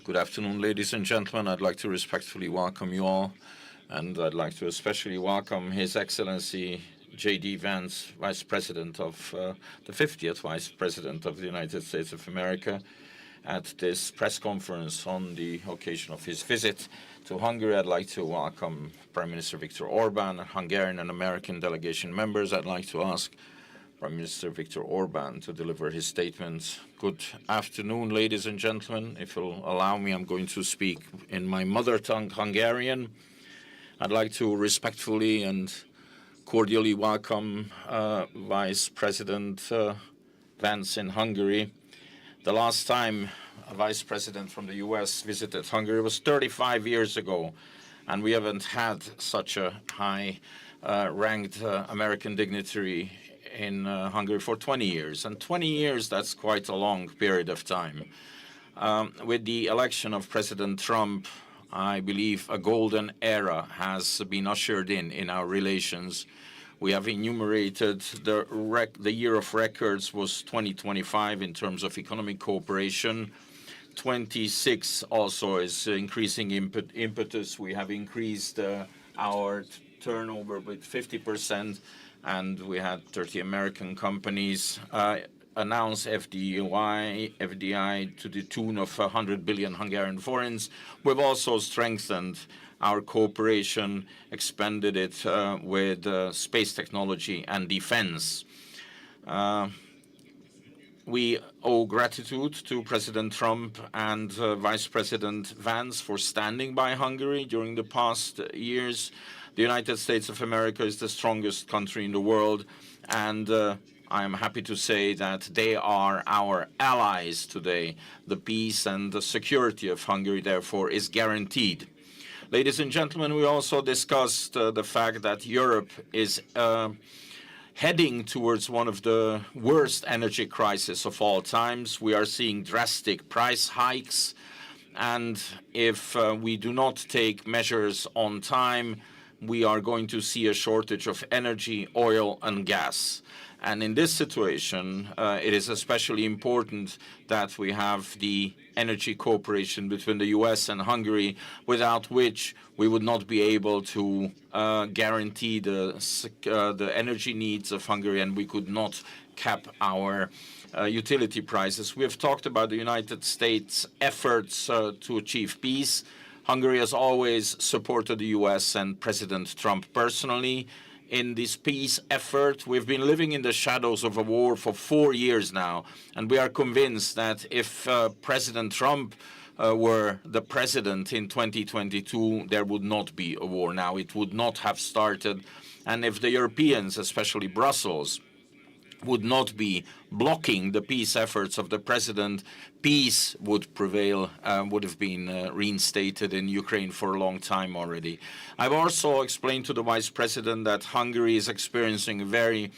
Good afternoon, ladies and gentlemen. I'd like to respectfully welcome you all, and I'd like to especially welcome His Excellency J.D. Vance, the 50th Vice President of the United States of America, at this press conference on the occasion of his visit to Hungary. I'd like to welcome Prime Minister Viktor Orban, Hungarian and American delegation members. I'd like to ask Prime Minister Viktor Orban to deliver his statements. Good afternoon, ladies and gentlemen. If you'll allow me, I'm going to speak in my mother tongue, Hungarian. I'd like to respectfully and cordially welcome Vice President Vance in Hungary. The last time a Vice President from the US visited Hungary was 35 years ago, and we haven't had such a high-ranked American dignitary in Hungary for 20 years. And 20 years, that's quite a long period of time. With the election of President Trump, I believe a golden era has been ushered in our relations. We have enumerated the year of records was 2025 in terms of economic cooperation. 26 also is increasing impetus. We have increased our turnover with 50%. And we had 30 American companies announce FDI to the tune of 100 billion Hungarian forints. We've also strengthened our cooperation, expanded it with space technology and defense. We owe gratitude to President Trump and Vice President Vance for standing by Hungary during the past years. The United States of America is the strongest country in the world, and I am happy to say that they are our allies today. The peace and the security of Hungary, therefore, is guaranteed. Ladies and gentlemen, we also discussed the fact that Europe is heading towards one of the worst energy crises of all times. We are seeing drastic price hikes, and if we do not take measures on time, we are going to see a shortage of energy, oil, and gas. And in this situation, it is especially important that we have the energy cooperation between the US and Hungary, without which we would not be able to guarantee the energy needs of Hungary, and we could not cap our utility prices. We have talked about the United States' efforts to achieve peace. Hungary has always supported the US and President Trump personally in this peace effort. We've been living in the shadows of a war for 4 years now, and we are convinced that if President Trump were the president in 2022, there would not be a war now. It would not have started. And if the Europeans, especially Brussels, would not be blocking the peace efforts of the president, peace would prevail, would have been reinstated in Ukraine for a long time already. I've also explained to the Vice President that Hungary is experiencing very,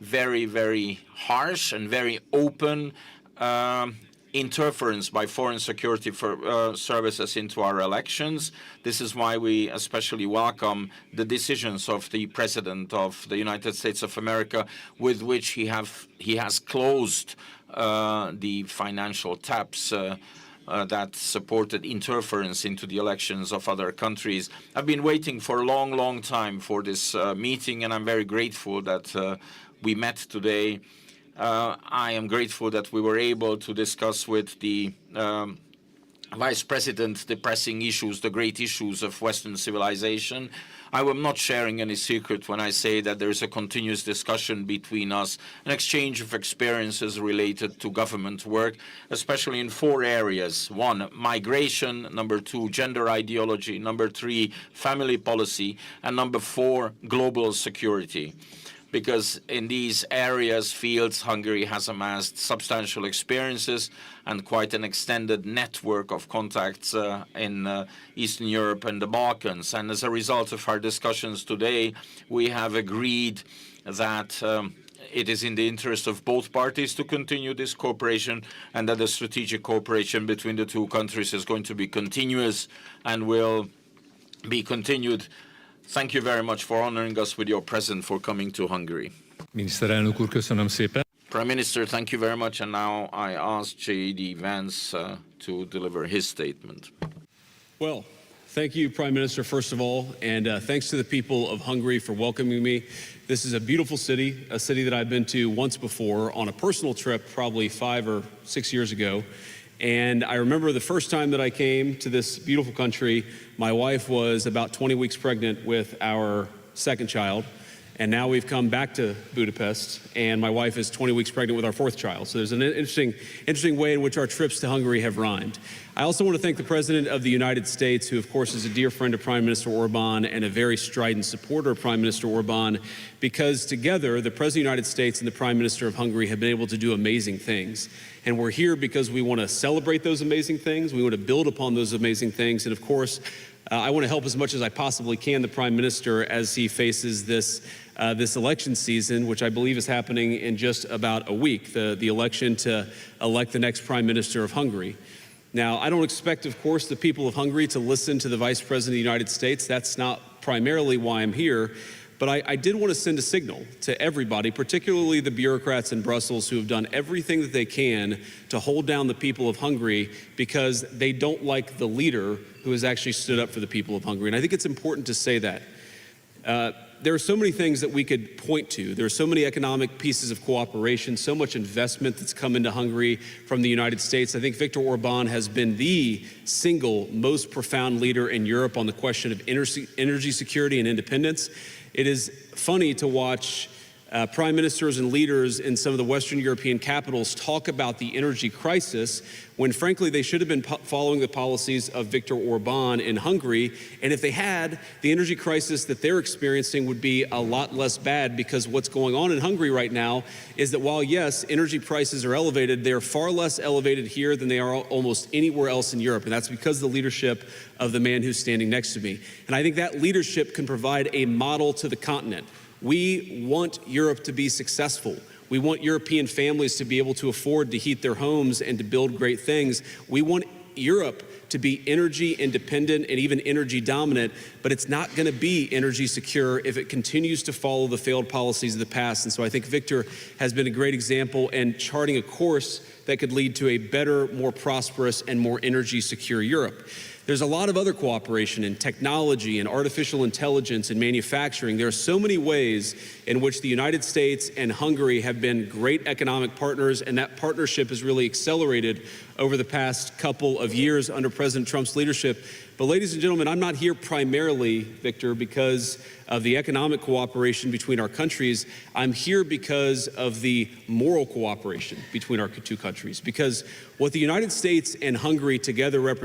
very, very harsh and very open interference by foreign security services into our elections. This is why we especially welcome the decisions of the President of the United States of America, with which he has closed the financial taps that supported interference into the elections of other countries. I've been waiting for a long, long time for this meeting, and I'm very grateful that we met today. I am grateful that we were able to discuss with the Vice President the pressing issues, the great issues of Western civilization. I am not sharing any secret when I say that there is a continuous discussion between us, an exchange of experiences related to government work, especially in 4 areas. 1, migration. Number 2, gender ideology. Number 3, family policy. And number 4, global security. Because in these fields, Hungary has amassed substantial experiences and quite an extended network of contacts in Eastern Europe and the Balkans. And as a result of our discussions today, we have agreed that it is in the interest of both parties to continue this cooperation, and that the strategic cooperation between the 2 countries is going to be continuous and will be continued. Thank you very much for honoring us with your presence, for coming to Hungary. Miniszterelnök úr, köszönöm szépen. Prime Minister, thank you very much. And now I ask J.D. Vance to deliver his statement. Well, thank you, Prime Minister, first of all, and thanks to the people of Hungary for welcoming me. This is a beautiful city, a city that I've been to once before on a personal trip probably 5 or 6 years ago. And I remember the first time that I came to this beautiful country, my wife was about 20 weeks pregnant with our second child. And now we've come back to Budapest, and my wife is 20 weeks pregnant with our fourth child. So there's an interesting way in which our trips to Hungary have rhymed. I also want to thank the President of the United States, who of course is a dear friend of Prime Minister Orban and a very strident supporter of Prime Minister Orban, because together the President of the United States and the Prime Minister of Hungary have been able to do amazing things. And we're here because we want to celebrate those amazing things. We want to build upon those amazing things. And of course, I want to help as much as I possibly can the Prime Minister as he faces this election season, which I believe is happening in just about a week, the election to elect the next Prime Minister of Hungary. Now, I don't expect, of course, the people of Hungary to listen to the Vice President of the United States. That's not primarily why I'm here. But I did want to send a signal to everybody, particularly the bureaucrats in Brussels who have done everything that they can to hold down the people of Hungary because they don't like the leader who has actually stood up for the people of Hungary. And I think it's important to say that. There are so many things that we could point to. There are so many economic pieces of cooperation, so much investment that's come into Hungary from the United States. I think Viktor Orban has been the single most profound leader in Europe on the question of energy security and independence. It is funny to watch prime ministers and leaders in some of the Western European capitals talk about the energy crisis when, frankly, they should have been following the policies of Viktor Orban in Hungary. And if they had, the energy crisis that they're experiencing would be a lot less bad, because what's going on in Hungary right now is that while, yes, energy prices are elevated, they're far less elevated here than they are almost anywhere else in Europe. And that's because of the leadership of the man who's standing next to me. And I think that leadership can provide a model to the continent. We want Europe to be successful. We want European families to be able to afford to heat their homes and to build great things. We want Europe to be energy independent and even energy dominant, but it's not going to be energy secure if it continues to follow the failed policies of the past. And so I think Viktor has been a great example in charting a course that could lead to a better, more prosperous, and more energy secure Europe. There's a lot of other cooperation in technology and artificial intelligence and manufacturing. There are so many ways in which the United States and Hungary have been great economic partners, and that partnership has really accelerated over the past couple of years under President Trump's leadership. But ladies and gentlemen, I'm not here primarily, Viktor, because of the economic cooperation between our countries. I'm here because of the moral cooperation between our two countries, because what the United States and Hungary together represent